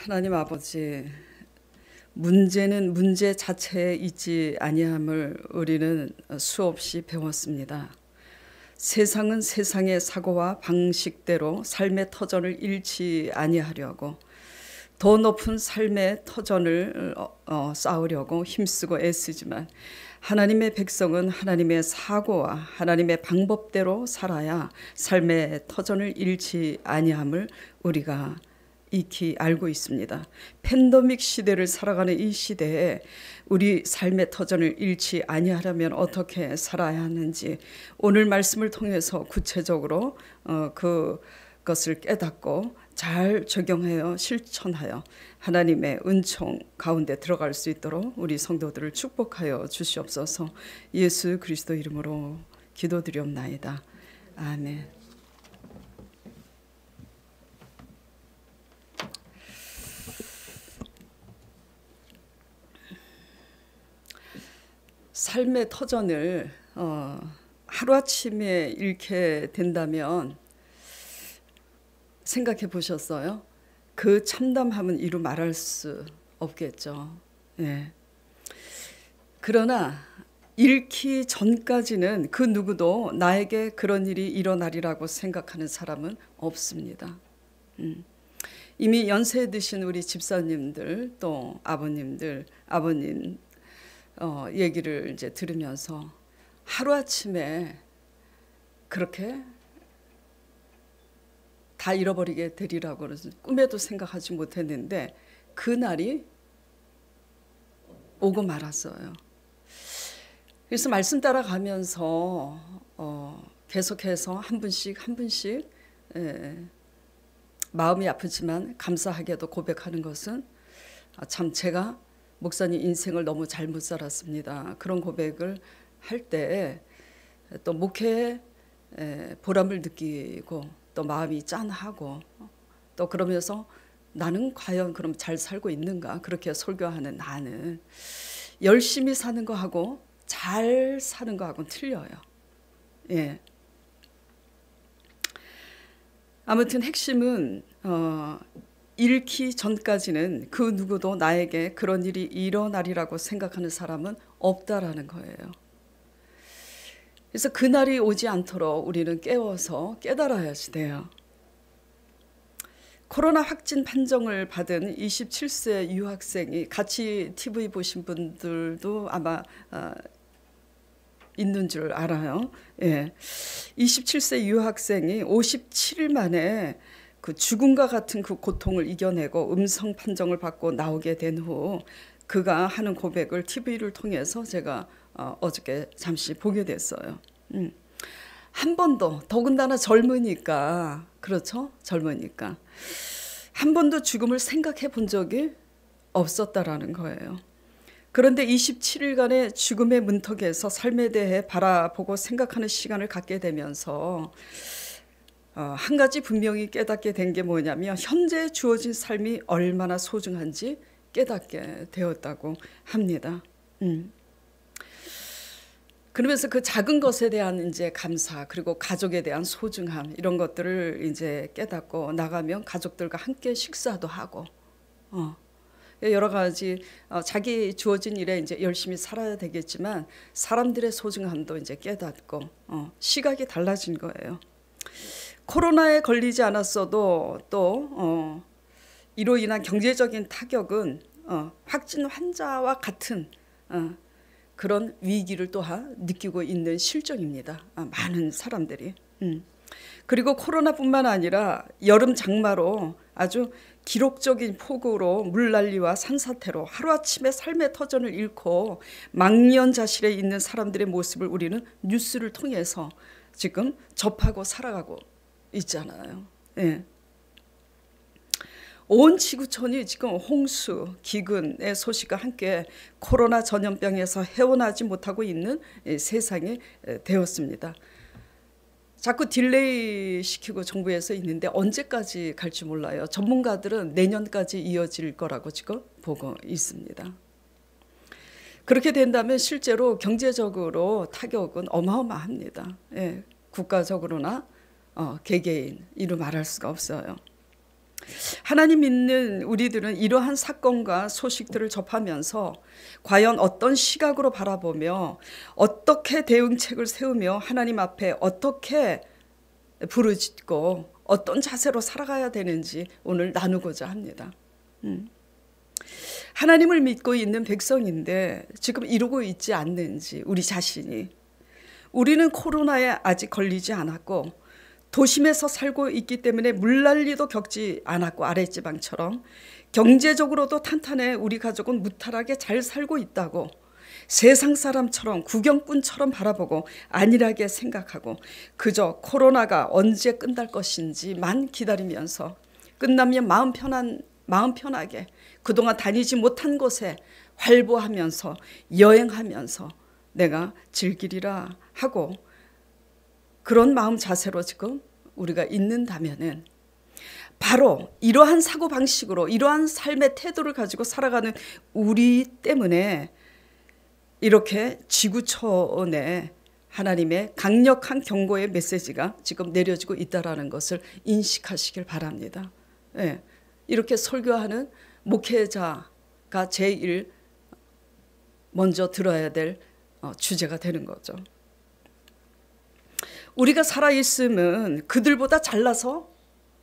하나님 아버지, 문제는 문제 자체에 있지 아니함을 우리는 수없이 배웠습니다. 세상은 세상의 사고와 방식대로 삶의 터전을 잃지 아니하려고 더 높은 삶의 터전을 쌓으려고 힘쓰고 애쓰지만 하나님의 백성은 하나님의 사고와 하나님의 방법대로 살아야 삶의 터전을 잃지 아니함을 우리가 익히 알고 있습니다. 팬데믹 시대를 살아가는 이 시대에 우리 삶의 터전을 잃지 아니하려면 어떻게 살아야 하는지 오늘 말씀을 통해서 구체적으로 그것을 깨닫고 잘 적용하여 실천하여 하나님의 은총 가운데 들어갈 수 있도록 우리 성도들을 축복하여 주시옵소서. 예수 그리스도 이름으로 기도드리옵나이다. 아멘. 삶의 터전을 하루아침에 잃게 된다면 생각해 보셨어요? 그 참담함은 이루 말할 수 없겠죠. 예. 그러나 잃기 전까지는 그 누구도 나에게 그런 일이 일어나리라고 생각하는 사람은 없습니다. 이미 연세 드신 우리 집사님들 또 아버님 얘기를 이제 들으면서 하루아침에 그렇게 다 잃어버리게 되리라고 꿈에도 생각하지 못했는데 그날이 오고 말았어요. 그래서 말씀 따라가면서 계속해서 한 분씩 마음이 아프지만 감사하게도 고백하는 것은 참 제가 목사님 인생을 너무 잘못 살았습니다. 그런 고백을 할 때 또 목회에 보람을 느끼고 또 마음이 짠하고 또 그러면서 나는 과연 그럼 잘 살고 있는가 그렇게 설교하는 나는 열심히 사는 거하고 잘 사는 거하고는 틀려요. 예. 아무튼 핵심은 잃기 전까지는 그 누구도 나에게 그런 일이 일어나리라고 생각하는 사람은 없다라는 거예요. 그래서 그날이 오지 않도록 우리는 깨워서 깨달아야지 돼요. 코로나 확진 판정을 받은 27세 유학생이 같이 TV 보신 분들도 아마 있는 줄 알아요. 예. 27세 유학생이 57일 만에 그 죽음과 같은 그 고통을 이겨내고 음성 판정을 받고 나오게 된 후 그가 하는 고백을 TV를 통해서 제가 어저께 잠시 보게 됐어요. 한 번도 더군다나 젊으니까 그렇죠? 젊으니까 한 번도 죽음을 생각해 본 적이 없었다라는 거예요. 그런데 27일간의 죽음의 문턱에서 삶에 대해 바라보고 생각하는 시간을 갖게 되면서 한 가지 분명히 깨닫게 된 게 뭐냐면 현재 주어진 삶이 얼마나 소중한지 깨닫게 되었다고 합니다. 그러면서 그 작은 것에 대한 이제 감사 그리고 가족에 대한 소중함 이런 것들을 이제 깨닫고 나가면 가족들과 함께 식사도 하고 여러 가지 자기 주어진 일에 이제 열심히 살아야 되겠지만 사람들의 소중함도 이제 깨닫고 시각이 달라진 거예요. 코로나에 걸리지 않았어도 또 이로 인한 경제적인 타격은 확진 환자와 같은 그런 위기를 또한 느끼고 있는 실정입니다. 많은 사람들이. 그리고 코로나뿐만 아니라 여름 장마로 아주 기록적인 폭우로 물난리와 산사태로 하루아침에 삶의 터전을 잃고 망연자실에 있는 사람들의 모습을 우리는 뉴스를 통해서 지금 접하고 살아가고 있잖아요. 예. 온 지구촌이 지금 홍수, 기근의 소식과 함께 코로나 전염병에서 헤어나지 못하고 있는 세상이 되었습니다. 자꾸 딜레이 시키고 정부에서 있는데 언제까지 갈지 몰라요. 전문가들은 내년까지 이어질 거라고 지금 보고 있습니다. 그렇게 된다면 실제로 경제적으로 타격은 어마어마합니다. 예, 국가적으로나 개개인 이루 말할 수가 없어요. 하나님 믿는 우리들은 이러한 사건과 소식들을 접하면서 과연 어떤 시각으로 바라보며 어떻게 대응책을 세우며 하나님 앞에 어떻게 부르짖고 어떤 자세로 살아가야 되는지 오늘 나누고자 합니다. 하나님을 믿고 있는 백성인데 지금 이루고 있지 않는지 우리 자신이, 우리는 코로나에 아직 걸리지 않았고 도심에서 살고 있기 때문에 물난리도 겪지 않았고 아랫지방처럼 경제적으로도 탄탄해 우리 가족은 무탈하게 잘 살고 있다고 세상 사람처럼 구경꾼처럼 바라보고 안일하게 생각하고 그저 코로나가 언제 끝날 것인지만 기다리면서 끝나면 마음 편하게 그동안 다니지 못한 곳에 활보하면서 여행하면서 내가 즐기리라 하고 그런 마음 자세로 지금 우리가 있는다면은 바로 이러한 사고방식으로 이러한 삶의 태도를 가지고 살아가는 우리 때문에 이렇게 지구촌에 하나님의 강력한 경고의 메시지가 지금 내려지고 있다는 것을 인식하시길 바랍니다. 네. 이렇게 설교하는 목회자가 제일 먼저 들어야 될 주제가 되는 거죠. 우리가 살아있음은 그들보다 잘나서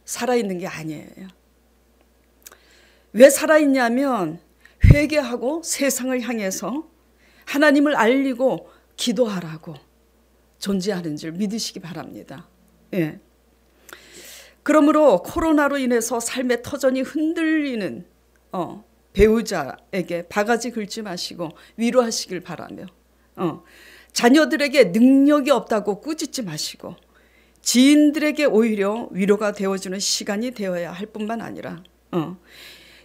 살아있는 게 아니에요. 왜 살아있냐면 회개하고 세상을 향해서 하나님을 알리고 기도하라고 존재하는 줄 믿으시기 바랍니다. 예. 그러므로 코로나로 인해서 삶의 터전이 흔들리는 배우자에게 바가지 긁지 마시고 위로하시길 바라며 자녀들에게 능력이 없다고 꾸짖지 마시고 지인들에게 오히려 위로가 되어주는 시간이 되어야 할 뿐만 아니라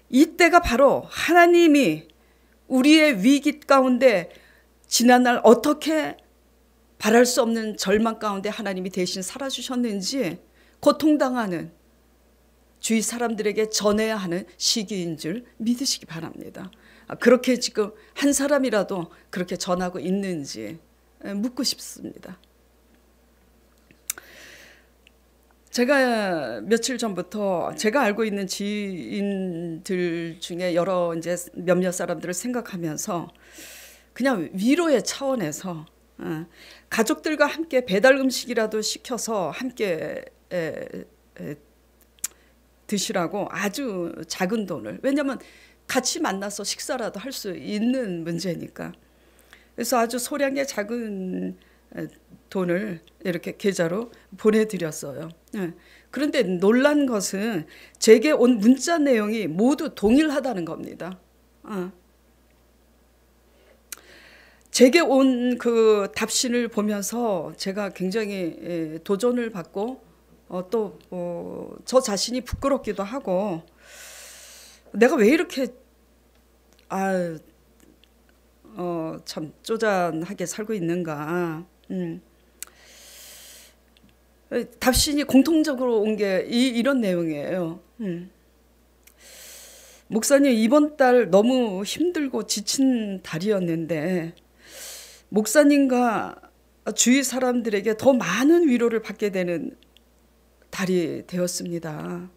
이때가 바로 하나님이 우리의 위기 가운데 지난날 어떻게 바랄 수 없는 절망 가운데 하나님이 대신 살아주셨는지 고통당하는 주위 사람들에게 전해야 하는 시기인 줄 믿으시기 바랍니다. 그렇게 지금 한 사람이라도 그렇게 전하고 있는지 묻고 싶습니다. 제가 며칠 전부터 제가 알고 있는 지인들 중에 여러 이제 몇몇 사람들을 생각하면서 그냥 위로의 차원에서 가족들과 함께 배달 음식이라도 시켜서 함께 드시라고 아주 작은 돈을, 왜냐하면 같이 만나서 식사라도 할 수 있는 문제니까, 그래서 아주 소량의 작은 돈을 이렇게 계좌로 보내드렸어요. 그런데 놀란 것은 제게 온 문자 내용이 모두 동일하다는 겁니다. 제게 온 그 답신을 보면서 제가 굉장히 도전을 받고 또 저 자신이 부끄럽기도 하고 내가 왜 이렇게 참 쪼잔하게 살고 있는가. 답신이 공통적으로 온 게 이런 내용이에요. 목사님, 이번 달 너무 힘들고 지친 달이었는데 목사님과 주위 사람들에게 더 많은 위로를 받게 되는 달이 되었습니다.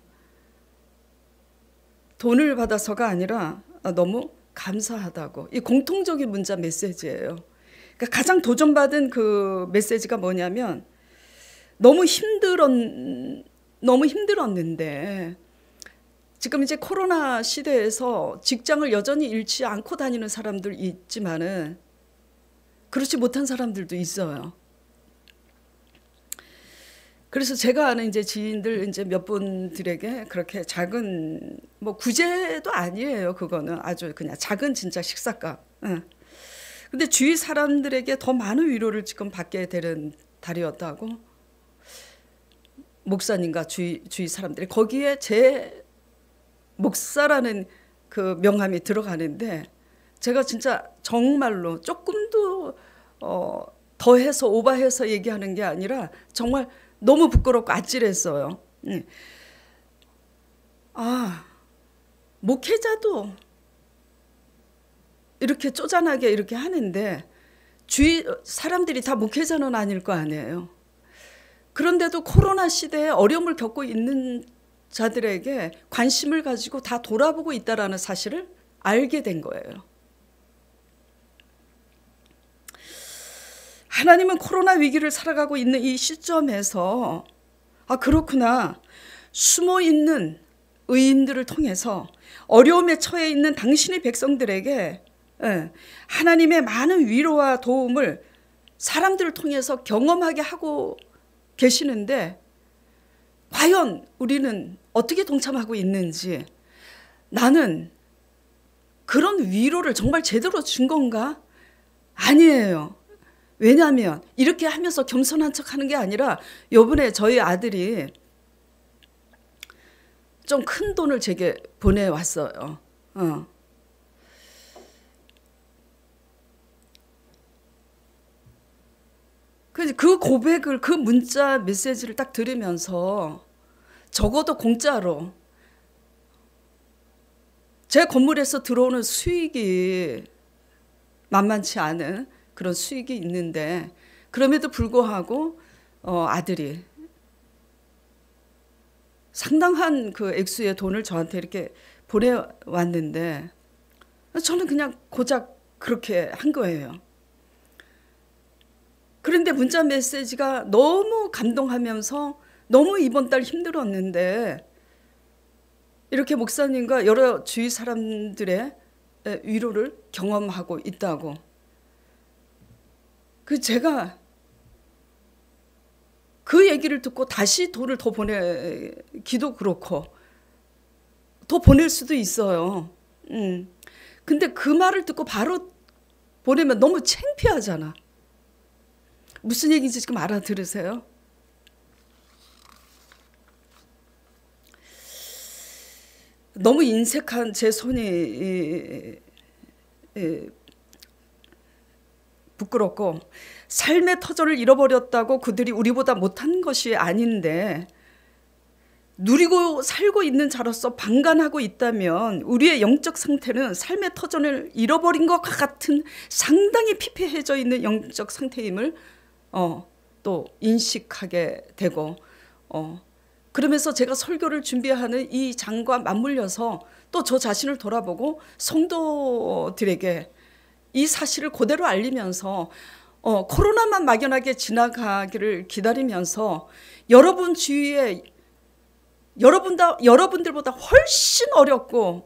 돈을 받아서가 아니라 너무 감사하다고. 이 공통적인 문자 메시지예요. 그러니까 가장 도전받은 그 메시지가 뭐냐면 너무 힘들었는데 지금 이제 코로나 시대에서 직장을 여전히 잃지 않고 다니는 사람들 있지만은 그렇지 못한 사람들도 있어요. 그래서 제가 아는 이제 지인들 이제 몇 분들에게 그렇게 작은 뭐 구제도 아니에요. 그거는 아주 그냥 작은 진짜 식사값. 근데 주위 사람들에게 더 많은 위로를 지금 받게 되는 달이었다고. 목사님과 주위 사람들이 거기에 제 목사라는 그 명함이 들어가는데 제가 진짜 정말로 조금도 더해서 오버해서 얘기하는 게 아니라 정말 너무 부끄럽고 아찔했어요. 목회자도 이렇게 쪼잔하게 이렇게 하는데 주위 사람들이 다 목회자는 아닐 거 아니에요. 그런데도 코로나 시대에 어려움을 겪고 있는 자들에게 관심을 가지고 다 돌아보고 있다라는 사실을 알게 된 거예요. 하나님은 코로나 위기를 살아가고 있는 이 시점에서 그렇구나. 숨어 있는 의인들을 통해서 어려움에 처해 있는 당신의 백성들에게 하나님의 많은 위로와 도움을 사람들을 통해서 경험하게 하고 계시는데 과연 우리는 어떻게 동참하고 있는지, 나는 그런 위로를 정말 제대로 준 건가? 아니에요. 왜냐하면 이렇게 하면서 겸손한 척하는 게 아니라 요번에 저희 아들이 좀 큰 돈을 제게 보내왔어요. 그 고백을, 그 문자 메시지를 딱 들으면서 적어도 공짜로 제 건물에서 들어오는 수익이 만만치 않은 그런 수익이 있는데, 그럼에도 불구하고 아들이 상당한 그 액수의 돈을 저한테 이렇게 보내왔는데 저는 그냥 고작 그렇게 한 거예요. 그런데 문자 메시지가 너무 감동하면서 너무 이번 달 힘들었는데 이렇게 목사님과 여러 주위 사람들의 위로를 경험하고 있다고. 제가 그 얘기를 듣고 다시 돈을 더 보내기도 그렇고 더 보낼 수도 있어요. 근데 그 말을 듣고 바로 보내면 너무 창피하잖아. 무슨 얘기인지 지금 알아들으세요? 너무 인색한 제 손이 부끄럽고, 삶의 터전을 잃어버렸다고 그들이 우리보다 못한 것이 아닌데 누리고 살고 있는 자로서 방관하고 있다면 우리의 영적 상태는 삶의 터전을 잃어버린 것과 같은 상당히 피폐해져 있는 영적 상태임을 또 인식하게 되고, 그러면서 제가 설교를 준비하는 이 장과 맞물려서 또 저 자신을 돌아보고 성도들에게 이 사실을 그대로 알리면서 코로나만 막연하게 지나가기를 기다리면서 여러분 주위에 여러분들보다 훨씬 어렵고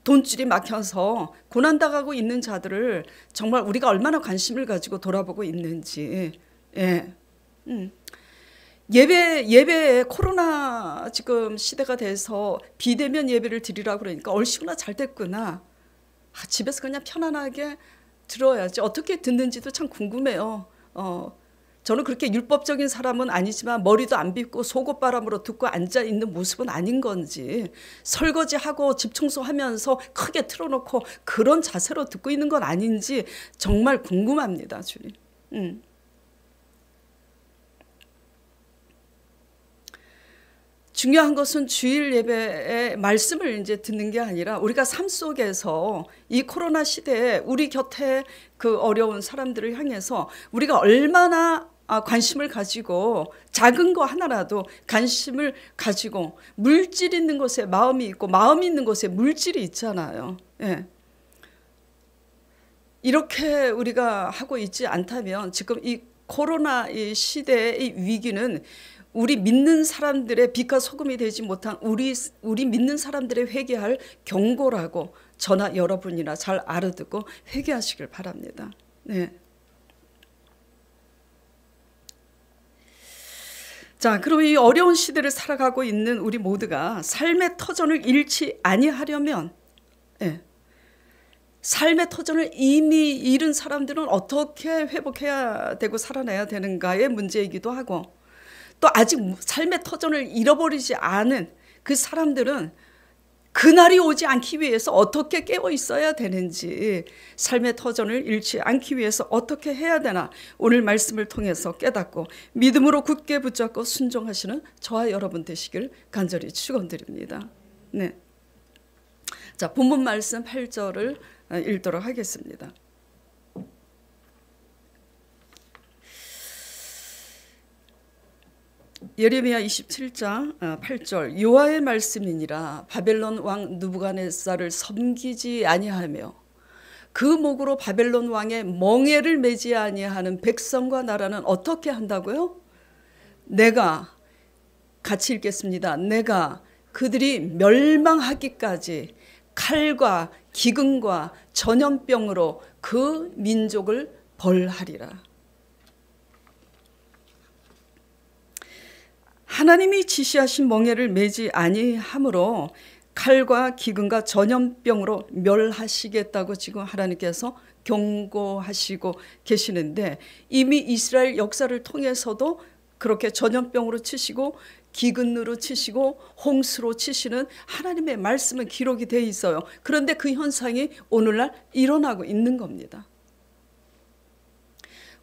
돈줄이 막혀서 고난당하고 있는 자들을 정말 우리가 얼마나 관심을 가지고 돌아보고 있는지. 예배에 코로나 지금 시대가 돼서 비대면 예배를 드리라고 그러니까 얼씨구나 잘 됐구나. 집에서 그냥 편안하게 들어야지. 어떻게 듣는지도 참 궁금해요. 저는 그렇게 율법적인 사람은 아니지만 머리도 안 빗고 속옷바람으로 듣고 앉아있는 모습은 아닌 건지, 설거지하고 집 청소하면서 크게 틀어놓고 그런 자세로 듣고 있는 건 아닌지 정말 궁금합니다, 주님. 중요한 것은 주일 예배의 말씀을 이제 듣는 게 아니라 우리가 삶 속에서 이 코로나 시대에 우리 곁에 그 어려운 사람들을 향해서 우리가 얼마나 관심을 가지고, 작은 거 하나라도 관심을 가지고, 물질 있는 곳에 마음이 있고 마음이 있는 곳에 물질이 있잖아요. 이렇게 우리가 하고 있지 않다면 지금 이 코로나 이 시대의 이 위기는 우리 믿는 사람들의 빛과 소금이 되지 못한 우리 믿는 사람들의 회개할 경고라고 저나 여러분이나 잘 알아듣고 회개하시길 바랍니다. 자, 그럼 이 어려운 시대를 살아가고 있는 우리 모두가 삶의 터전을 잃지 아니하려면, 삶의 터전을 이미 잃은 사람들은 어떻게 회복해야 되고 살아내야 되는가의 문제이기도 하고, 또 아직 삶의 터전을 잃어버리지 않은 그 사람들은 그날이 오지 않기 위해서 어떻게 깨어 있어야 되는지, 삶의 터전을 잃지 않기 위해서 어떻게 해야 되나 오늘 말씀을 통해서 깨닫고 믿음으로 굳게 붙잡고 순종하시는 저와 여러분 되시길 간절히 축원드립니다. 자, 본문 말씀 8절을 읽도록 하겠습니다. 예레미야 27장 8절 여호와의 말씀이니라 바벨론 왕 느부갓네살을 섬기지 아니하며 그 목으로 바벨론 왕의 멍에를 매지 아니하는 백성과 나라는 어떻게 한다고요? 내가 같이 읽겠습니다. 내가 그들이 멸망하기까지 칼과 기근과 전염병으로 그 민족을 벌하리라. 하나님이 지시하신 멍에를 매지 아니하므로 칼과 기근과 전염병으로 멸하시겠다고 지금 하나님께서 경고하시고 계시는데 이미 이스라엘 역사를 통해서도 그렇게 전염병으로 치시고 기근으로 치시고 홍수로 치시는 하나님의 말씀은 기록이 돼 있어요. 그런데 그 현상이 오늘날 일어나고 있는 겁니다.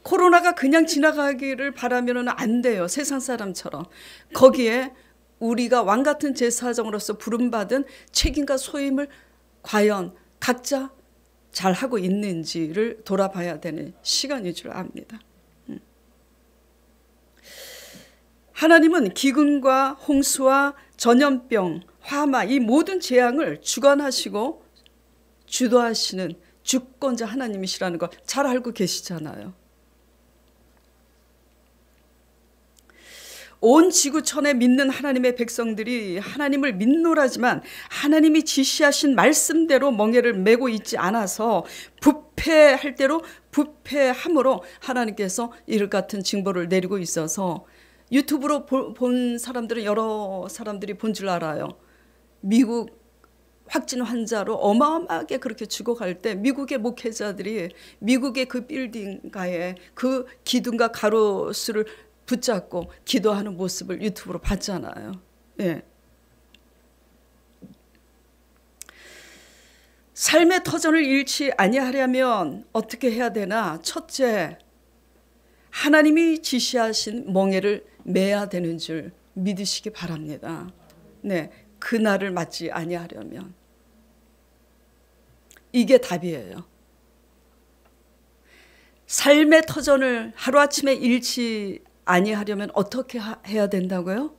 코로나가 그냥 지나가기를 바라면 안 돼요. 세상 사람처럼. 거기에 우리가 왕같은 제사장으로서 부름받은 책임과 소임을 과연 각자 잘하고 있는지를 돌아봐야 되는 시간인 줄 압니다. 하나님은 기근과 홍수와 전염병, 화마 이 모든 재앙을 주관하시고 주도하시는 주권자 하나님이시라는 걸 잘 알고 계시잖아요. 온 지구촌에 믿는 하나님의 백성들이 하나님을 믿노라지만 하나님이 지시하신 말씀대로 멍에를 메고 있지 않아서 부패할 대로 부패함으로 하나님께서 이를 같은 징벌을 내리고 있어서 유튜브로 본 사람들은 여러 사람들이 본 줄 알아요. 미국 확진 환자로 어마어마하게 그렇게 죽어갈 때 미국의 목회자들이 미국의 그 빌딩가에 그 기둥과 가로수를 붙잡고 기도하는 모습을 유튜브로 봤잖아요. 예. 삶의 터전을 잃지 아니하려면 어떻게 해야 되나? 첫째, 하나님이 지시하신 멍에를 매야 되는 줄 믿으시기 바랍니다. 네, 그날을 맞지 아니하려면 이게 답이에요. 삶의 터전을 하루아침에 잃지 아니하려면 어떻게 해야 된다고요?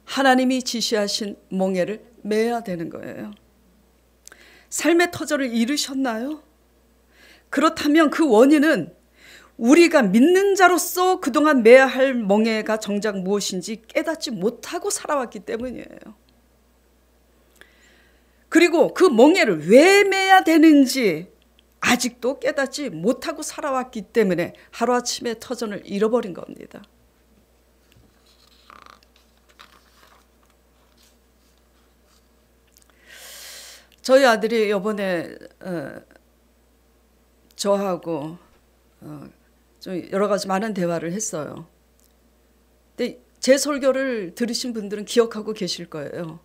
하나님이 지시하신 멍에를 매야 되는 거예요. 삶의 터전을 잃으셨나요? 그렇다면 그 원인은 우리가 믿는 자로서 그동안 매야 할 멍에가 정작 무엇인지 깨닫지 못하고 살아왔기 때문이에요. 그리고 그 멍에를 왜 매야 되는지 아직도 깨닫지 못하고 살아왔기 때문에 하루아침에 터전을 잃어버린 겁니다. 저희 아들이 이번에 저하고 좀 여러 가지 많은 대화를 했어요. 근데 제 설교를 들으신 분들은 기억하고 계실 거예요.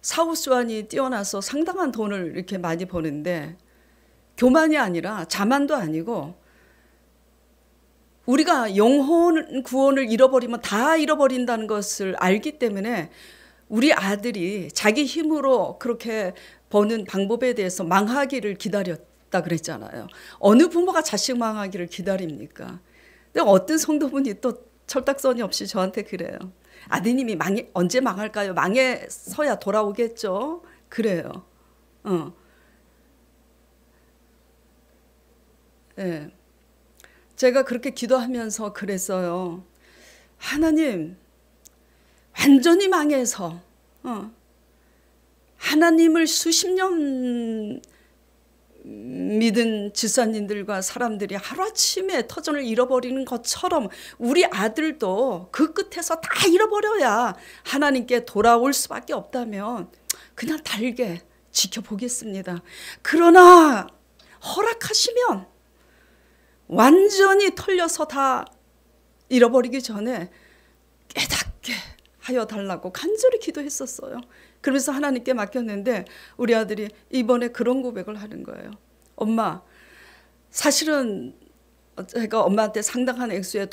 사후수완이 뛰어나서 상당한 돈을 이렇게 많이 버는데 교만이 아니라 자만도 아니고 우리가 영혼 구원을 잃어버리면 다 잃어버린다는 것을 알기 때문에 우리 아들이 자기 힘으로 그렇게 버는 방법에 대해서 망하기를 기다렸다 그랬잖아요. 어느 부모가 자식 망하기를 기다립니까? 근데 어떤 성도분이 또 철딱서니 없이 저한테 그래요. 아드님이 언제 망할까요? 망해서야 돌아오겠죠. 그래요. 네. 제가 그렇게 기도하면서 그랬어요. 하나님, 완전히 망해서 하나님을 수십 년 믿은 집사님들과 사람들이 하루아침에 터전을 잃어버리는 것처럼 우리 아들도 그 끝에서 다 잃어버려야 하나님께 돌아올 수밖에 없다면 그냥 달게 지켜보겠습니다. 그러나 허락하시면 완전히 털려서 다 잃어버리기 전에 깨닫게 하여 달라고 간절히 기도했었어요. 그러면서 하나님께 맡겼는데 우리 아들이 이번에 그런 고백을 하는 거예요. 엄마, 사실은 제가 엄마한테 상당한 액수의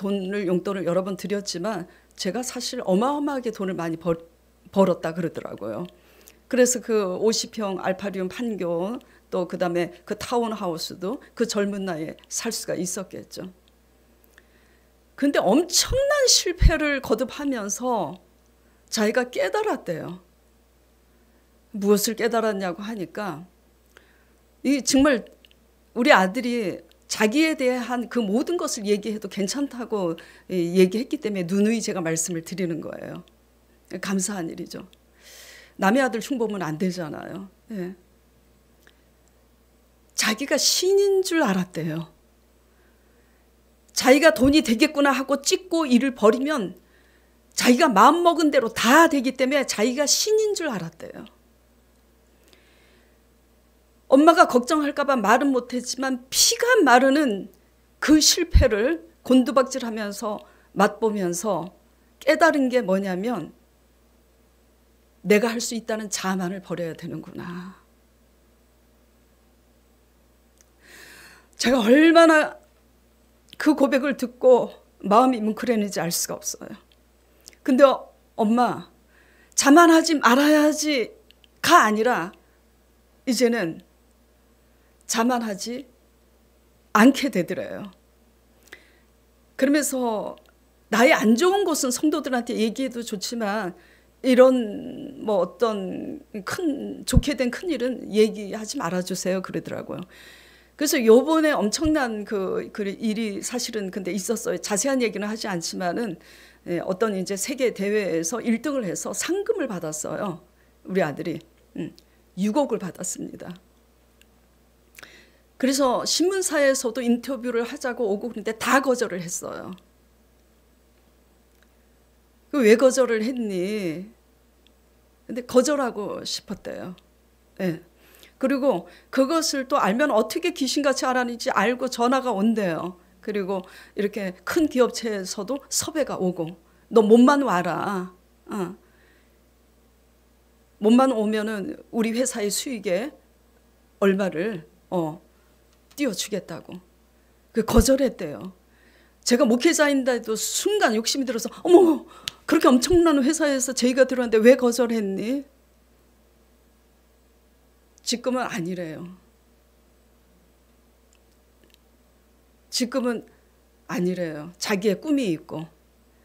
용돈을 여러 번 드렸지만 제가 사실 어마어마하게 돈을 많이 벌었다 그러더라고요. 그래서 그 50평 알파리움 판교 또 그다음에 그 타운하우스도 그 젊은 나이에 살 수가 있었겠죠. 근데 엄청난 실패를 거듭하면서 자기가 깨달았대요. 무엇을 깨달았냐고 하니까 이 정말 우리 아들이 자기에 대한 그 모든 것을 얘기해도 괜찮다고 얘기했기 때문에 누누이 제가 말씀을 드리는 거예요. 감사한 일이죠. 남의 아들 흉보면 안 되잖아요. 예. 자기가 신인 줄 알았대요. 자기가 돈이 되겠구나 하고 찍고 일을 벌이면 자기가 마음먹은 대로 다 되기 때문에 자기가 신인 줄 알았대요. 엄마가 걱정할까 봐 말은 못했지만 피가 마르는 그 실패를 곤두박질하면서 맛보면서 깨달은 게 뭐냐면 내가 할 수 있다는 자만을 버려야 되는구나. 제가 얼마나 그 고백을 듣고 마음이 뭉클했는지 알 수가 없어요. 근데 엄마, 자만하지 말아야지가 아니라 이제는 자만하지 않게 되더래요. 그러면서 나의 안 좋은 것은 성도들한테 얘기해도 좋지만 이런 뭐 어떤 좋게 된 큰 일은 얘기하지 말아주세요 그러더라고요. 그래서 요번에 엄청난 그 일이 사실은 근데 있었어요. 자세한 얘기는 하지 않지만은 어떤 이제 세계 대회에서 1등을 해서 상금을 받았어요. 우리 아들이 6억을 받았습니다. 그래서 신문사에서도 인터뷰를 하자고 오고 그런데 다 거절을 했어요. 왜 거절을 했니? 근데 거절하고 싶었대요. 네. 그리고 그것을 또 알면 어떻게 귀신같이 알았는지 알고 전화가 온대요. 그리고 이렇게 큰 기업체에서도 섭외가 오고 너 몸만 와라. 몸만 오면은 우리 회사의 수익에 얼마를 띄워주겠다고. 그 거절했대요. 제가 목회자인데도 순간 욕심이 들어서 어머 그렇게 엄청난 회사에서 제의가 들어왔는데 왜 거절했니? 지금은 아니래요. 지금은 아니래요. 자기의 꿈이 있고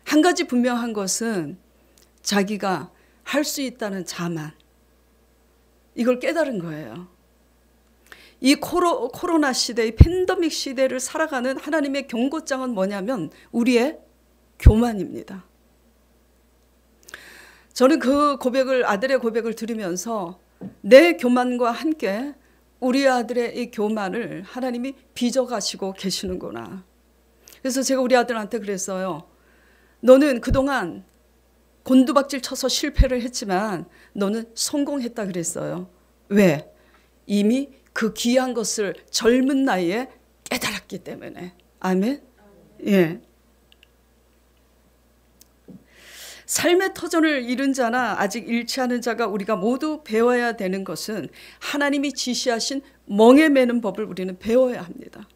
한 가지 분명한 것은 자기가 할 수 있다는 자만, 이걸 깨달은 거예요. 이 코로나 시대, 이 팬데믹 시대를 살아가는 하나님의 경고장은 뭐냐면 우리의 교만입니다. 저는 그 아들의 고백을 들으면서 내 교만과 함께 우리 아들의 이 교만을 하나님이 빚어가시고 계시는구나. 그래서 제가 우리 아들한테 그랬어요. 너는 그동안 곤두박질 쳐서 실패를 했지만 너는 성공했다 그랬어요. 왜? 이미 그 귀한 것을 젊은 나이에 깨달았기 때문에. 아멘? 예. 삶의 터전을 잃은 자나 아직 잃지 않은 자가 우리가 모두 배워야 되는 것은 하나님이 지시하신 멍에 매는 법을 우리는 배워야 합니다.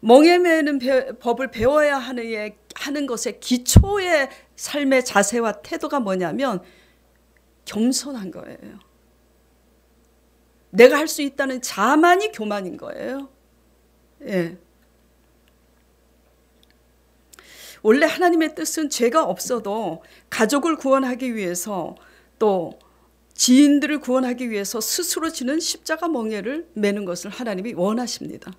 멍에 매는 법을 배워야 하는 것의 기초의 삶의 자세와 태도가 뭐냐면 겸손한 거예요. 내가 할 수 있다는 자만이 교만인 거예요. 예. 원래 하나님의 뜻은 죄가 없어도 가족을 구원하기 위해서 또 지인들을 구원하기 위해서 스스로 지는 십자가 멍에를 매는 것을 하나님이 원하십니다.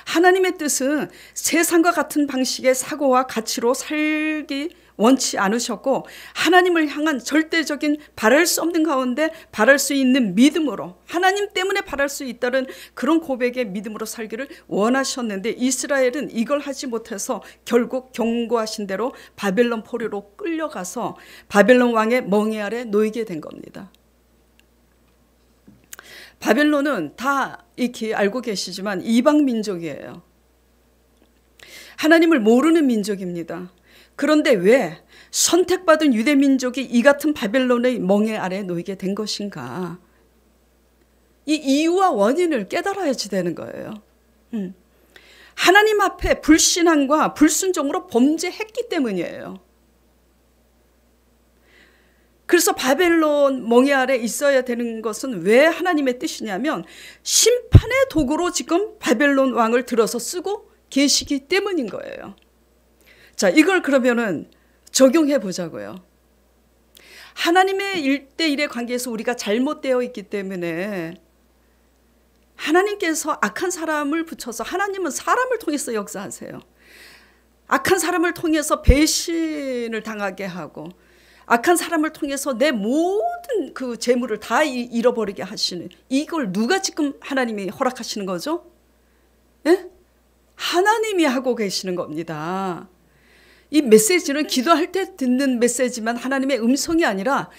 하나님의 뜻은 세상과 같은 방식의 사고와 가치로 살기 원치 않으셨고 하나님을 향한 절대적인 바랄 수 없는 가운데 바랄 수 있는 믿음으로 하나님 때문에 바랄 수 있다는 그런 고백의 믿음으로 살기를 원하셨는데 이스라엘은 이걸 하지 못해서 결국 경고하신 대로 바벨론 포로로 끌려가서 바벨론 왕의 멍에 아래 놓이게 된 겁니다. 바벨론은 다 익히 알고 계시지만 이방 민족이에요. 하나님을 모르는 민족입니다. 그런데 왜 선택받은 유대 민족이 이 같은 바벨론의 멍에 아래 놓이게 된 것인가? 이 이유와 원인을 깨달아야지 되는 거예요. 하나님 앞에 불신앙과 불순종으로 범죄했기 때문이에요. 그래서 바벨론 멍에 아래 있어야 되는 것은 왜 하나님의 뜻이냐면 심판의 도구로 지금 바벨론 왕을 들어서 쓰고 계시기 때문인 거예요. 자, 이걸 그러면은 적용해 보자고요. 하나님의 1대1의 관계에서 우리가 잘못되어 있기 때문에 하나님께서 악한 사람을 붙여서, 하나님은 사람을 통해서 역사하세요. 악한 사람을 통해서 배신을 당하게 하고, 악한 사람을 통해서 내 모든 그 재물을 다 잃어버리게 하시는, 이걸 누가 지금 하나님이 허락하시는 거죠? 예? 하나님이 하고 계시는 겁니다. 이 메시지는 기도할 때 듣는 메시지만 하나님의 음성이 아니라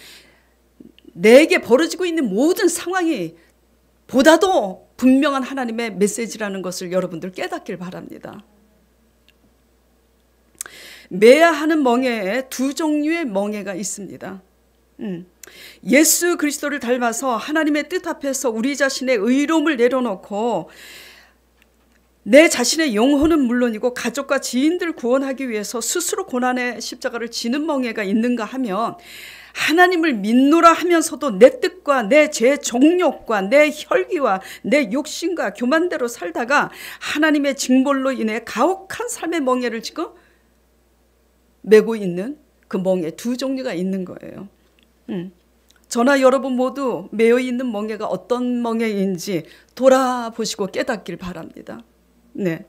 내게 벌어지고 있는 모든 상황이 보다도 분명한 하나님의 메시지라는 것을 여러분들 깨닫길 바랍니다. 매야하는 멍에에 두 종류의 멍에가 있습니다. 예수 그리스도를 닮아서 하나님의 뜻 앞에서 우리 자신의 의로움을 내려놓고 내 자신의 영혼은 물론이고 가족과 지인들 구원하기 위해서 스스로 고난의 십자가를 지는 멍에가 있는가 하면, 하나님을 믿노라 하면서도 내 뜻과 내 제 정욕과 내 혈기와 내 욕심과 교만대로 살다가 하나님의 징벌로 인해 가혹한 삶의 멍에를 지금 메고 있는 그 멍에 두 종류가 있는 거예요. 저나 여러분 모두 매여 있는 멍에가 어떤 멍에인지 돌아보시고 깨닫길 바랍니다. 네.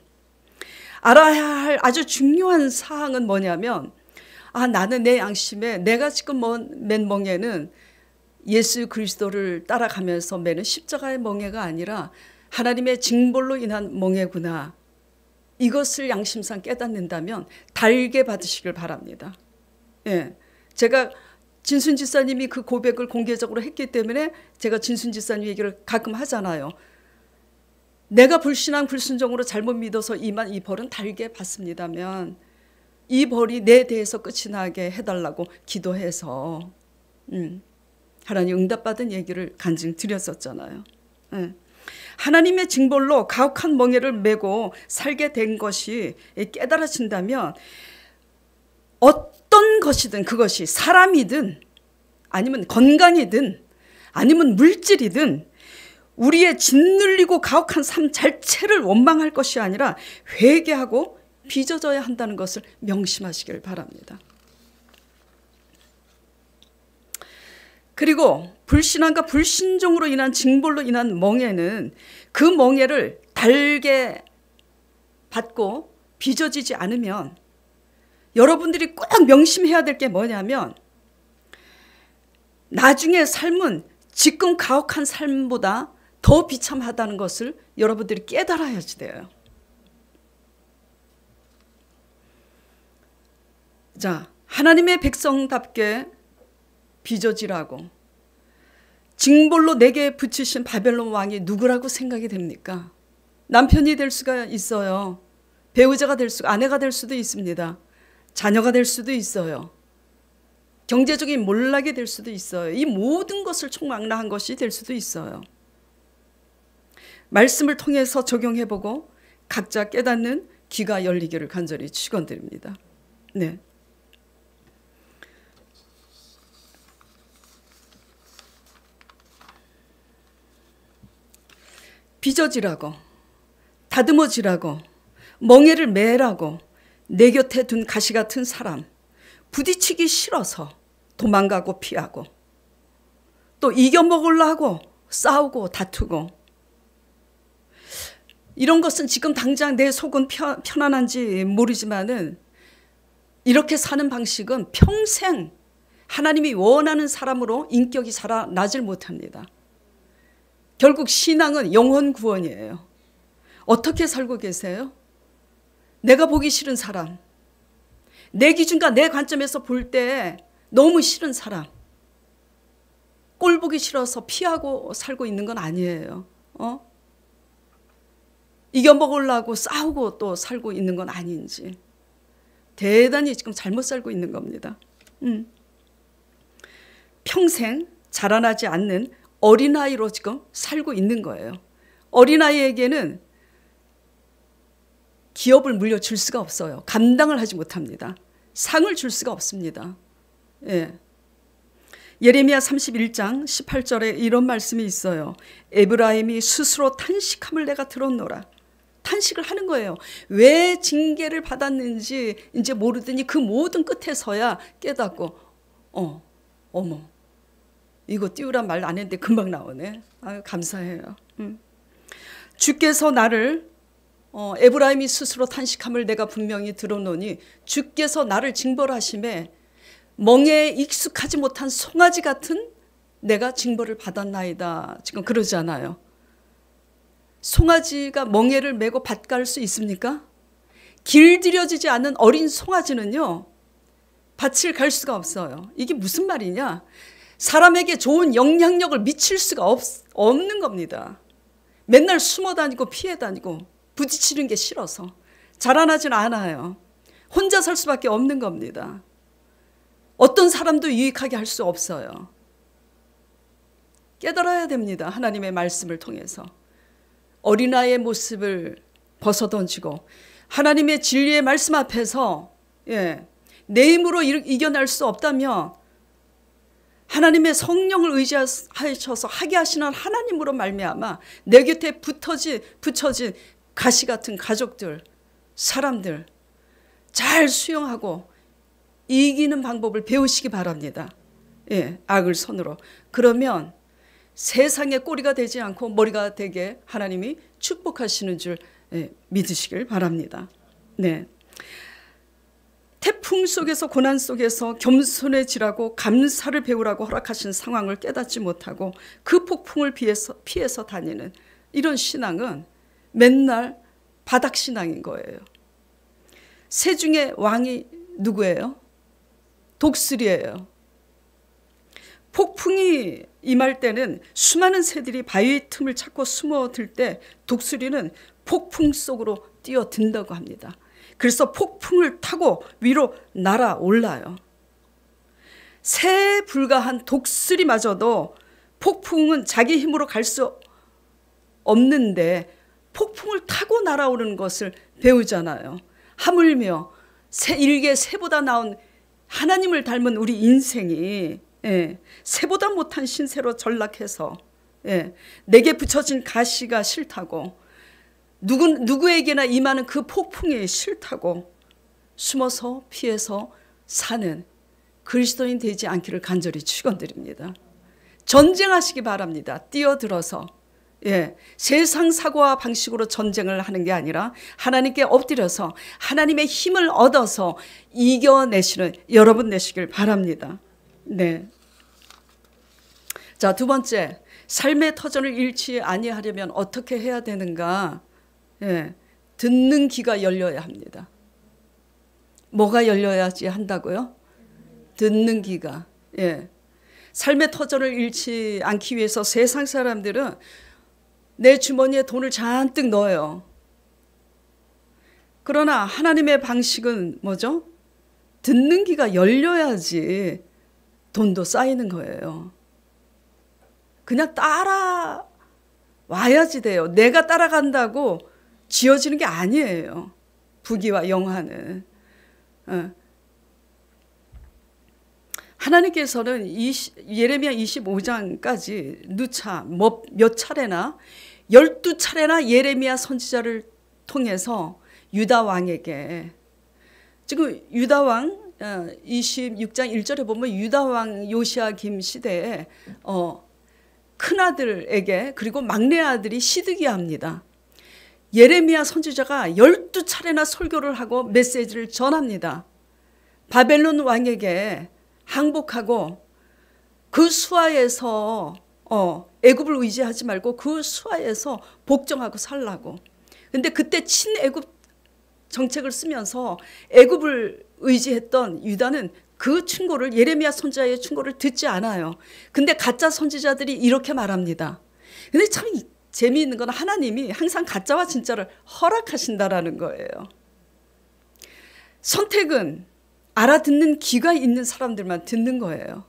알아야 할 아주 중요한 사항은 뭐냐면, 나는 내 양심에 내가 지금 맨 멍에는 예수 그리스도를 따라가면서 매는 십자가의 멍에가 아니라 하나님의 징벌로 인한 멍에구나. 이것을 양심상 깨닫는다면 달게 받으시길 바랍니다. 예. 제가 진순 지사님이 그 고백을 공개적으로 했기 때문에 제가 진순 지사님 얘기를 가끔 하잖아요. 내가 불신앙 불순종으로 잘못 믿어서 임한 이 벌은 달게 받습니다면 이 벌이 내 대해서 끝이 나게 해달라고 기도해서 하나님 응답받은 얘기를 간증 드렸었잖아요. 하나님의 징벌로 가혹한 멍에를 메고 살게 된 것이 깨달아진다면 어떤 것이든, 그것이 사람이든 아니면 건강이든 아니면 물질이든 우리의 짓눌리고 가혹한 삶 자체를 원망할 것이 아니라 회개하고 빚어져야 한다는 것을 명심하시길 바랍니다. 그리고 불신앙과 불신종으로 인한 징벌로 인한 멍에는 그 멍에를 달게 받고 빚어지지 않으면 여러분들이 꼭 명심해야 될 게 뭐냐면, 나중에 삶은 지금 가혹한 삶보다 더 비참하다는 것을 여러분들이 깨달아야지 돼요. 자, 하나님의 백성답게 빚어지라고 징벌로 내게 붙이신 바벨론 왕이 누구라고 생각이 됩니까? 남편이 될 수가 있어요. 배우자가 될 수가, 아내가 될 수도 있습니다. 자녀가 될 수도 있어요. 경제적인 몰락이 될 수도 있어요. 이 모든 것을 총망라한 것이 될 수도 있어요. 말씀을 통해서 적용해보고 각자 깨닫는 귀가 열리기를 간절히 축원드립니다. 네. 빚어지라고, 다듬어지라고, 멍에를 매라고 내 곁에 둔 가시 같은 사람, 부딪히기 싫어서 도망가고 피하고 또 이겨먹으려 하고 싸우고 다투고, 이런 것은 지금 당장 내 속은 편안한지 모르지만은 이렇게 사는 방식은 평생 하나님이 원하는 사람으로 인격이 자라나질 못합니다. 결국 신앙은 영혼 구원이에요. 어떻게 살고 계세요? 내가 보기 싫은 사람, 내 기준과 내 관점에서 볼 때 너무 싫은 사람, 꼴 보기 싫어서 피하고 살고 있는 건 아니에요. 이겨먹으려고 싸우고 또 살고 있는 건 아닌지, 대단히 지금 잘못 살고 있는 겁니다. 평생 자라나지 않는 어린아이로 지금 살고 있는 거예요. 어린아이에게는 기업을 물려줄 수가 없어요. 감당을 하지 못합니다. 상을 줄 수가 없습니다. 예. 예레미야 31장 18절에 이런 말씀이 있어요. 에브라임이 스스로 탄식함을 내가 들었노라. 탄식을 하는 거예요. 왜 징계를 받았는지 이제 모르더니 그 모든 끝에서야 깨닫고 어머 이거 띄우란 말 안 했는데 금방 나오네. 아유 감사해요. 주께서 나를 에브라임이 스스로 탄식함을 내가 분명히 들어노니 주께서 나를 징벌하심에 멍에에 익숙하지 못한 송아지 같은 내가 징벌을 받았나이다. 지금 그러잖아요. 송아지가 멍에를 메고 밭 갈 수 있습니까? 길들여지지 않은 어린 송아지는요, 밭을 갈 수가 없어요. 이게 무슨 말이냐? 사람에게 좋은 영향력을 미칠 수가 없는 겁니다. 맨날 숨어 다니고 피해 다니고 부딪히는 게 싫어서 자라나진 않아요. 혼자 살 수밖에 없는 겁니다. 어떤 사람도 유익하게 할 수 없어요. 깨달아야 됩니다. 하나님의 말씀을 통해서. 어린아이의 모습을 벗어던지고 하나님의 진리의 말씀 앞에서 내 힘으로 이겨낼 수 없다면 하나님의 성령을 의지하셔서 하게 하시는 하나님으로 말미암아 내 곁에 붙여진 가시 같은 가족들, 사람들 잘 수용하고 이기는 방법을 배우시기 바랍니다. 악을 손으로. 그러면 세상의 꼬리가 되지 않고 머리가 되게 하나님이 축복하시는 줄 믿으시길 바랍니다. 네. 태풍 속에서 고난 속에서 겸손해지라고 감사를 배우라고 허락하신 상황을 깨닫지 못하고 그 폭풍을 피해서 다니는 이런 신앙은 맨날 바닥신앙인 거예요. 새 중에 왕이 누구예요? 독수리예요. 폭풍이 임할 때는 수많은 새들이 바위의 틈을 찾고 숨어들 때 독수리는 폭풍 속으로 뛰어든다고 합니다. 그래서 폭풍을 타고 위로 날아올라요. 새에 불과한 독수리마저도 폭풍은 자기 힘으로 갈 수 없는데 폭풍을 타고 날아오르는 것을 배우잖아요. 하물며 일개 새보다 나은 하나님을 닮은 우리 인생이 새보다 못한 신새로 전락해서 내게 붙여진 가시가 싫다고 누구에게나 임하는 그 폭풍이 싫다고 숨어서 피해서 사는 그리스도인 되지 않기를 간절히 축원드립니다. 전쟁하시기 바랍니다. 뛰어들어서 세상 사고와 방식으로 전쟁을 하는 게 아니라 하나님께 엎드려서 하나님의 힘을 얻어서 이겨내시는 여러분 되시길 바랍니다. 네. 자, 두 번째, 삶의 터전을 잃지 아니하려면 어떻게 해야 되는가? 듣는 귀가 열려야 합니다. 뭐가 열려야지 한다고요? 듣는 귀가. 삶의 터전을 잃지 않기 위해서 세상 사람들은 내 주머니에 돈을 잔뜩 넣어요. 그러나 하나님의 방식은 뭐죠? 듣는 귀가 열려야지 돈도 쌓이는 거예요. 그냥 따라와야지 돼요. 내가 따라간다고 지어지는 게 아니에요. 부귀와 영화는. 하나님께서는 예레미야 25장까지 누차 몇 차례나 12차례나 예레미야 선지자를 통해서 유다 왕에게, 지금 유다 왕 26장 1절에 보면 유다 왕 요시야김 시대에 큰아들에게 그리고 막내 아들이 시드기야입니다. 예레미야 선지자가 12차례나 설교를 하고 메시지를 전합니다. 바벨론 왕에게 항복하고 그 수하에서 애굽을 의지하지 말고 그 수하에서 복종하고 살라고. 근데 그때 친애굽 정책을 쓰면서 애굽을 의지했던 유다는 그 충고를, 예레미야 선지자의 충고를 듣지 않아요. 근데 가짜 선지자들이 이렇게 말합니다. 근데 참 재미있는 건 하나님이 항상 가짜와 진짜를 허락하신다라는 거예요. 선택은 알아듣는 귀가 있는 사람들만 듣는 거예요.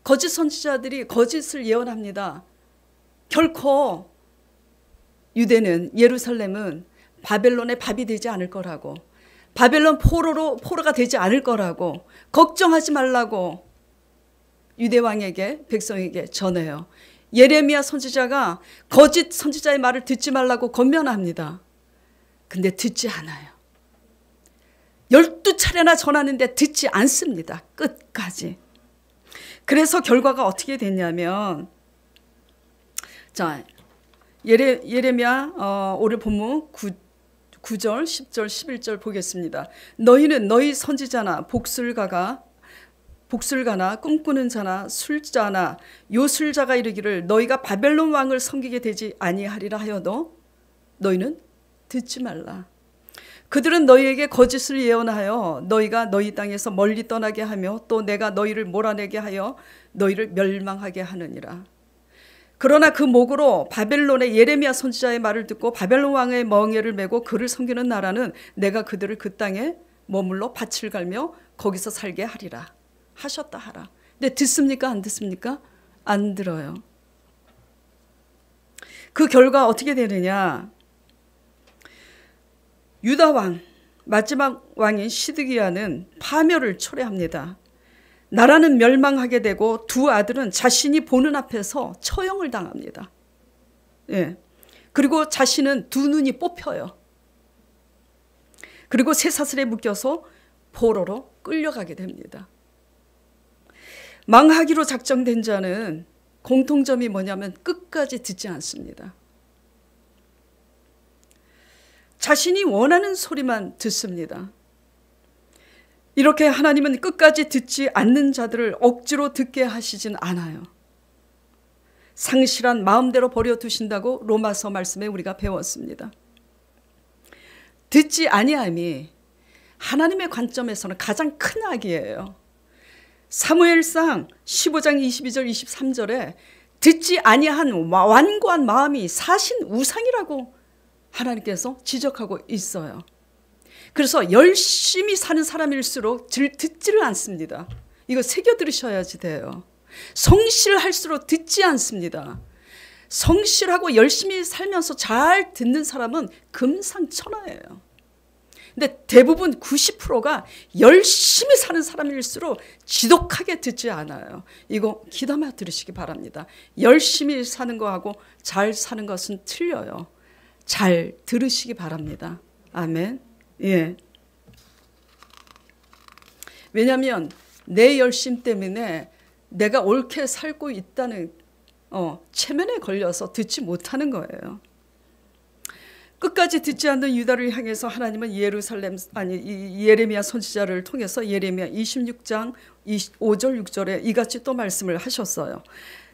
거짓 선지자들이 거짓을 예언합니다. 결코 유대는, 예루살렘은 바벨론의 밥이 되지 않을 거라고, 바벨론 포로가 되지 않을 거라고, 걱정하지 말라고 유대 왕에게, 백성에게 전해요. 예레미야 선지자가 거짓 선지자의 말을 듣지 말라고 권면합니다. 근데 듣지 않아요. 12차례나 전하는데 듣지 않습니다. 끝까지. 그래서 결과가 어떻게 됐냐면, 자, 예레미야 오늘 본문 9절, 10절, 11절 보겠습니다. 너희는 너희 선지자나 복술가나 꿈꾸는 자나 술자나 요술자가 이르기를 너희가 바벨론 왕을 섬기게 되지 아니하리라 하여도 너희는 듣지 말라. 그들은 너희에게 거짓을 예언하여 너희가 너희 땅에서 멀리 떠나게 하며 또 내가 너희를 몰아내게 하여 너희를 멸망하게 하느니라. 그러나 그 목으로 바벨론의 예레미야 선지자의 말을 듣고 바벨론 왕의 멍에를 메고 그를 섬기는 나라는 내가 그들을 그 땅에 머물러 밭을 갈며 거기서 살게 하리라 하셨다 하라. 근데 듣습니까? 안 듣습니까? 안 들어요. 그 결과 어떻게 되느냐? 유다 왕, 마지막 왕인 시드기야는 파멸을 초래합니다. 나라는 멸망하게 되고 두 아들은 자신이 보는 앞에서 처형을 당합니다. 예. 그리고 자신은 두 눈이 뽑혀요. 그리고 쇠사슬에 묶여서 포로로 끌려가게 됩니다. 망하기로 작정된 자는 공통점이 뭐냐면 끝까지 듣지 않습니다. 자신이 원하는 소리만 듣습니다. 이렇게 하나님은 끝까지 듣지 않는 자들을 억지로 듣게 하시진 않아요. 상실한 마음대로 버려두신다고 로마서 말씀에 우리가 배웠습니다. 듣지 아니함이 하나님의 관점에서는 가장 큰 악이에요. 사무엘상 15장 22절 23절에 듣지 아니한 완고한 마음이 사신 우상이라고 하나님께서 지적하고 있어요. 그래서 열심히 사는 사람일수록 듣지를 않습니다. 이거 새겨 들으셔야지 돼요. 성실할수록 듣지 않습니다. 성실하고 열심히 살면서 잘 듣는 사람은 금상첨화예요. 근데 대부분 90%가 열심히 사는 사람일수록 지독하게 듣지 않아요. 이거 귀담아 들으시기 바랍니다. 열심히 사는 거하고 잘 사는 것은 틀려요. 잘 들으시기 바랍니다. 아멘. 예. 왜냐하면 내 열심 때문에 내가 옳게 살고 있다는 체면에 걸려서 듣지 못하는 거예요. 끝까지 듣지 않는 유다를 향해서 하나님은 예레미야 선지자를 통해서 예레미야 26장 5절 6절에 이같이 또 말씀을 하셨어요.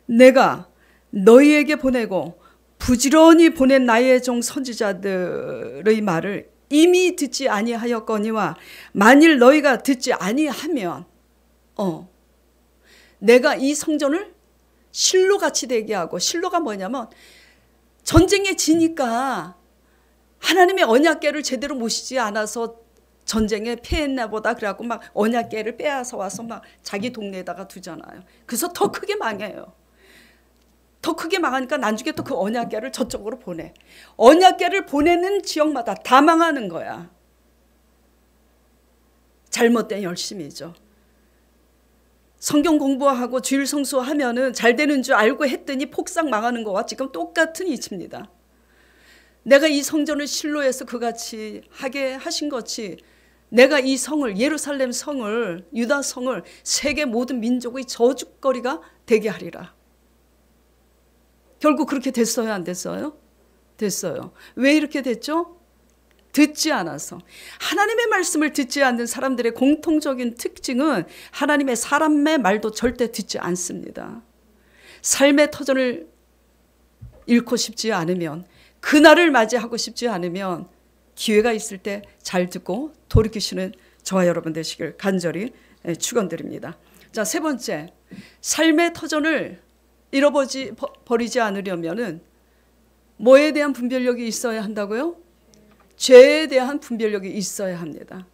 내가 너희에게 보내고 부지런히 보낸 나의 종 선지자들의 말을 이미 듣지 아니하였거니와 만일 너희가 듣지 아니하면 내가 이 성전을 실로같이 되게 하고, 실로가 뭐냐면 전쟁에 지니까 하나님의 언약궤를 제대로 모시지 않아서 전쟁에 패했나 보다 그래갖고 막 언약궤를 빼앗아 와서 막 자기 동네에다가 두잖아요. 그래서 더 크게 망해요. 더 크게 망하니까 나중에 또 그 언약궤를 저쪽으로 보내. 언약궤를 보내는 지역마다 다 망하는 거야. 잘못된 열심이죠. 성경 공부하고 주일 성수하면은 잘 되는 줄 알고 했더니 폭삭 망하는 거와 지금 똑같은 이치입니다. 내가 이 성전을 실로에서 그같이 하게 하신 것이 내가 이 성을, 예루살렘 성을, 유다 성을 세계 모든 민족의 저주거리가 되게 하리라. 결국 그렇게 됐어요, 안 됐어요? 됐어요. 왜 이렇게 됐죠? 듣지 않아서. 하나님의 말씀을 듣지 않는 사람들의 공통적인 특징은 하나님의 사람의 말도 절대 듣지 않습니다. 삶의 터전을 잃고 싶지 않으면, 그날을 맞이하고 싶지 않으면 기회가 있을 때 잘 듣고 돌이키시는 저와 여러분 되시길 간절히 축원드립니다. 자, 세 번째, 삶의 터전을 잃어버리지 않으려면은 뭐에 대한 분별력이 있어야 한다고요? 죄에 대한 분별력이 있어야 합니다.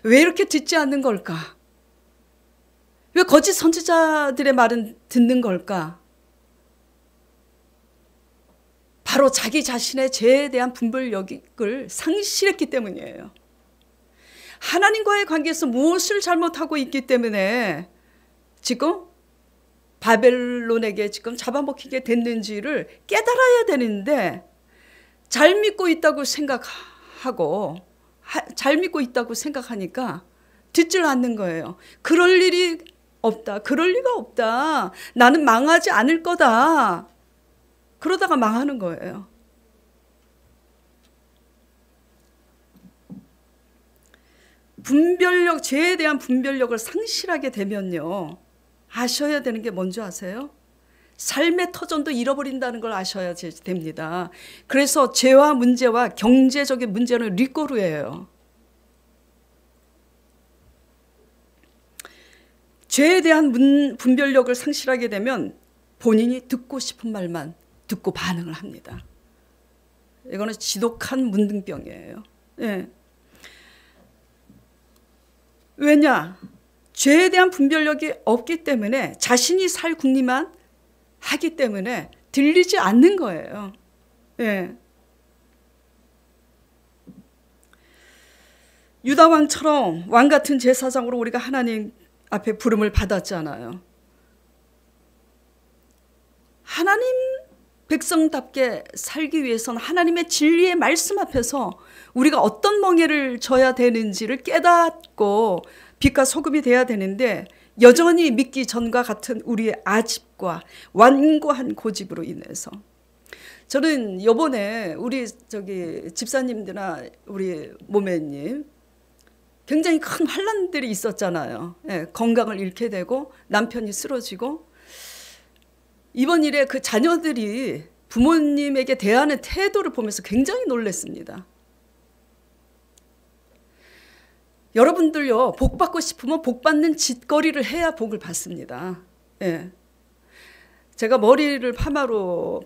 왜 이렇게 듣지 않는 걸까? 왜 거짓 선지자들의 말은 듣는 걸까? 바로 자기 자신의 죄에 대한 분별력을 상실했기 때문이에요. 하나님과의 관계에서 무엇을 잘못하고 있기 때문에 지금 바벨론에게 지금 잡아먹히게 됐는지를 깨달아야 되는데 잘 믿고 있다고 생각하고 잘 믿고 있다고 생각하니까 듣질 않는 거예요. 그럴 일이 없다. 그럴 리가 없다. 나는 망하지 않을 거다. 그러다가 망하는 거예요. 분별력, 죄에 대한 분별력을 상실하게 되면요, 아셔야 되는 게 뭔지 아세요? 삶의 터전도 잃어버린다는 걸 아셔야 됩니다. 그래서 죄와 문제와 경제적인 문제는 리꼬르예요. 죄에 대한 분별력을 상실하게 되면 본인이 듣고 싶은 말만 듣고 반응을 합니다. 이거는 지독한 문둥병이에요. 예. 왜냐? 죄에 대한 분별력이 없기 때문에 자신이 살 궁리만 하기 때문에 들리지 않는 거예요. 예. 유다 왕처럼 왕 같은 제사장으로 우리가 하나님 앞에 부름을 받았잖아요. 하나님 백성답게 살기 위해서는 하나님의 진리의 말씀 앞에서 우리가 어떤 멍에를 져야 되는지를 깨닫고 빛과 소금이 돼야 되는데 여전히 믿기 전과 같은 우리의 아집과 완고한 고집으로 인해서 저는 요번에 우리 집사님들이나 우리 모매님 굉장히 큰 환난들이 있었잖아요. 예, 건강을 잃게 되고 남편이 쓰러지고 이번 일에 그 자녀들이 부모님에게 대하는 태도를 보면서 굉장히 놀랐습니다. 여러분들요, 복 받고 싶으면 복 받는 짓거리를 해야 복을 받습니다. 예. 제가 머리를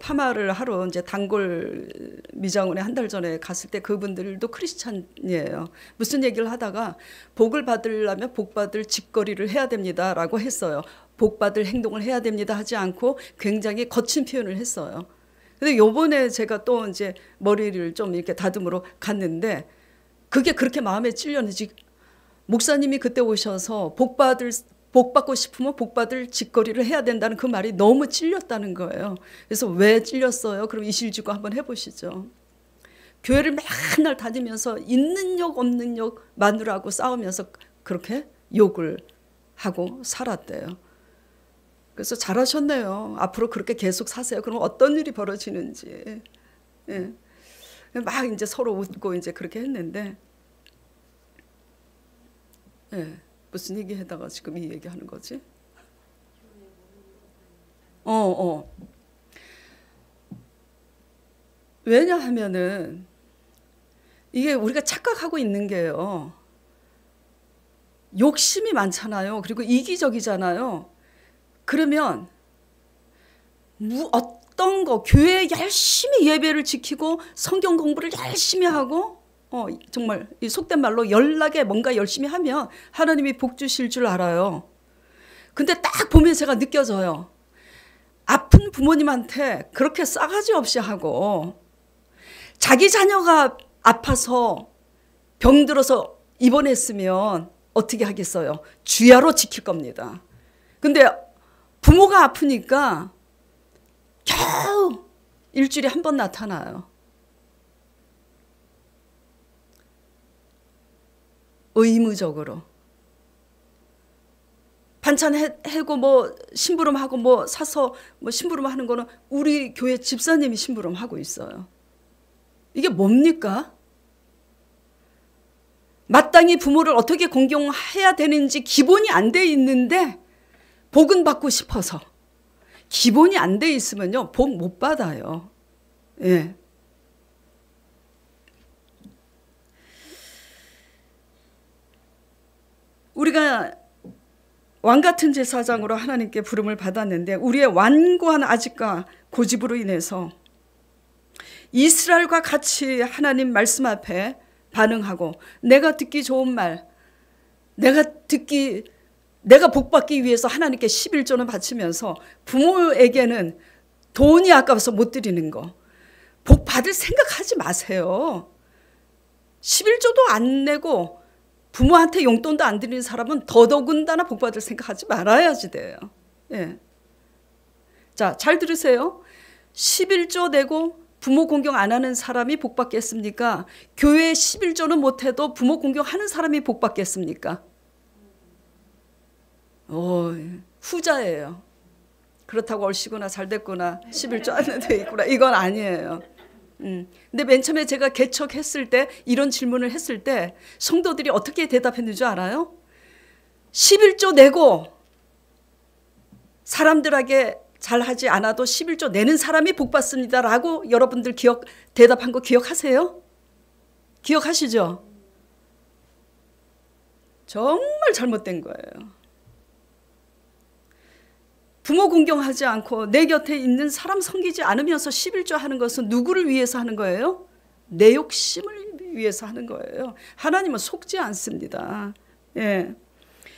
파마를 하러 이제 단골 미장원에 한 달 전에 갔을 때 그분들도 크리스찬이에요. 무슨 얘기를 하다가 복을 받으려면 복 받을 짓거리를 해야 됩니다라고 했어요. 복 받을 행동을 해야 됩니다 하지 않고 굉장히 거친 표현을 했어요. 근데 요번에 제가 또 이제 머리를 좀 이렇게 다듬으러 갔는데 그게 그렇게 마음에 찔렸는지 목사님이 그때 오셔서 복 받고 싶으면 복 받을 짓거리를 해야 된다는 그 말이 너무 찔렸다는 거예요. 그래서 왜 찔렸어요? 그럼 이실직고 한번 해보시죠. 교회를 맨날 다니면서 있는 욕 없는 욕 마누라하고 싸우면서 그렇게 욕을 하고 살았대요. 그래서 잘하셨네요. 앞으로 그렇게 계속 사세요. 그럼 어떤 일이 벌어지는지. 예. 막 이제 서로 웃고 이제 그렇게 했는데, 예. 무슨 얘기 하다가 지금 이 얘기하는 거지? 왜냐하면은 이게 우리가 착각하고 있는 게요. 욕심이 많잖아요. 그리고 이기적이잖아요. 그러면 어떤 거 교회에 열심히 예배를 지키고 성경 공부를 열심히 하고 정말 이 속된 말로 연락에 뭔가 열심히 하면 하나님이 복 주실 줄 알아요. 근데 딱 보면 제가 느껴져요. 아픈 부모님한테 그렇게 싸가지 없이 하고 자기 자녀가 아파서 병들어서 입원했으면 어떻게 하겠어요? 주야로 지킬 겁니다. 근데 부모가 아프니까 겨우 일주일에 한 번 나타나요. 의무적으로. 반찬 해고 뭐 심부름하고 뭐 사서 뭐 심부름하는 거는 우리 교회 집사님이 심부름하고 있어요. 이게 뭡니까? 마땅히 부모를 어떻게 공경해야 되는지 기본이 안 돼 있는데 복은 받고 싶어서 기본이 안 돼 있으면요 복 못 받아요. 예. 우리가 왕 같은 제사장으로 하나님께 부름을 받았는데 우리의 완고한 아집과 고집으로 인해서 이스라엘과 같이 하나님 말씀 앞에 반응하고 내가 듣기 좋은 말, 내가 복받기 위해서 하나님께 11조는 바치면서 부모에게는 돈이 아까워서 못 드리는 거 복 받을 생각하지 마세요. 11조도 안 내고 부모한테 용돈도 안 드리는 사람은 더더군다나 복 받을 생각하지 말아야지 돼요. 예. 자, 잘 들으세요. 11조 내고 부모 공경 안 하는 사람이 복 받겠습니까? 교회에 11조는 못해도 부모 공경하는 사람이 복 받겠습니까? 후자예요. 그렇다고 얼씨구나 잘됐구나 11조 안에 돼 있구나 이건 아니에요. 근데 맨 처음에 제가 개척했을 때 이런 질문을 했을 때 성도들이 어떻게 대답했는 줄 알아요? 11조 내고 사람들에게 잘하지 않아도 11조 내는 사람이 복 받습니다라고 여러분들 대답한 거 기억하세요? 기억하시죠? 정말 잘못된 거예요. 부모 공경하지 않고 내 곁에 있는 사람 섬기지 않으면서 11조 하는 것은 누구를 위해서 하는 거예요? 내 욕심을 위해서 하는 거예요. 하나님은 속지 않습니다. 예.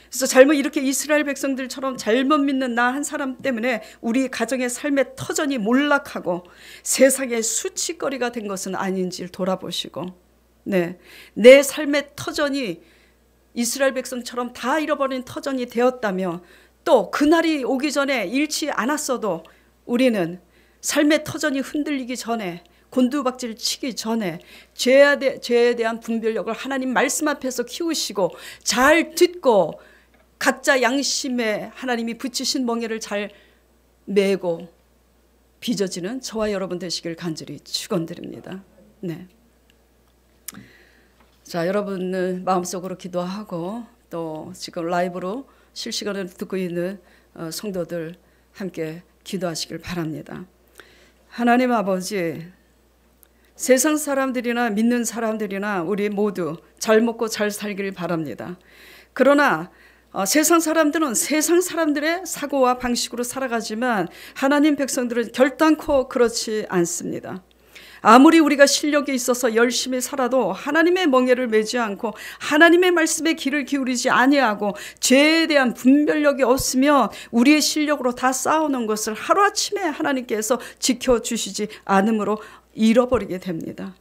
그래서 잘못 이렇게 이스라엘 백성들처럼 잘못 믿는 나 한 사람 때문에 우리 가정의 삶의 터전이 몰락하고 세상의 수치거리가 된 것은 아닌지를 돌아보시고, 네, 내 삶의 터전이 이스라엘 백성처럼 다 잃어버린 터전이 되었다며 또 그날이 오기 전에 잃지 않았어도 우리는 삶의 터전이 흔들리기 전에 곤두박질 치기 전에 죄에 대한 분별력을 하나님 말씀 앞에서 키우시고 잘 듣고 각자 양심에 하나님이 붙이신 멍에를 잘 메고 빚어지는 저와 여러분 되시길 간절히 축원드립니다. 네. 자, 여러분은 마음속으로 기도하고 또 지금 라이브로 실시간으로 듣고 있는 성도들 함께 기도하시길 바랍니다. 하나님 아버지, 세상 사람들이나 믿는 사람들이나 우리 모두 잘 먹고 잘 살길 바랍니다. 그러나 세상 사람들은 세상 사람들의 사고와 방식으로 살아가지만 하나님 백성들은 결단코 그렇지 않습니다. 아무리 우리가 실력이 있어서 열심히 살아도 하나님의 멍에를 매지 않고 하나님의 말씀에 귀를 기울이지 아니하고 죄에 대한 분별력이 없으면 우리의 실력으로 다 쌓아놓은 것을 하루아침에 하나님께서 지켜주시지 않으므로 잃어버리게 됩니다.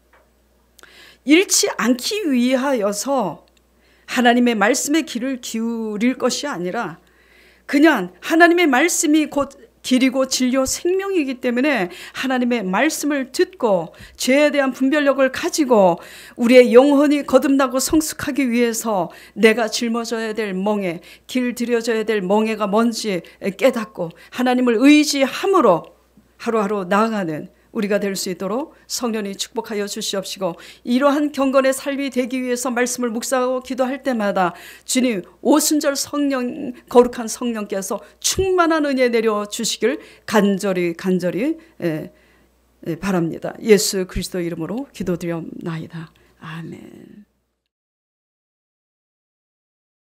잃지 않기 위하여서 하나님의 말씀에 귀를 기울일 것이 아니라 그냥 하나님의 말씀이 곧 길이고 진리요 생명이기 때문에 하나님의 말씀을 듣고 죄에 대한 분별력을 가지고 우리의 영혼이 거듭나고 성숙하기 위해서 내가 짊어져야 될 멍에, 길들여져야 될 멍에가 뭔지 깨닫고 하나님을 의지함으로 하루하루 나아가는 우리가 될 수 있도록 성령이 축복하여 주시옵시고, 이러한 경건의 삶이 되기 위해서 말씀을 묵상하고 기도할 때마다 주님 오순절 성령, 거룩한 성령께서 충만한 은혜 내려 주시길 간절히 바랍니다. 예수 그리스도 이름으로 기도드리옵나이다. 아멘.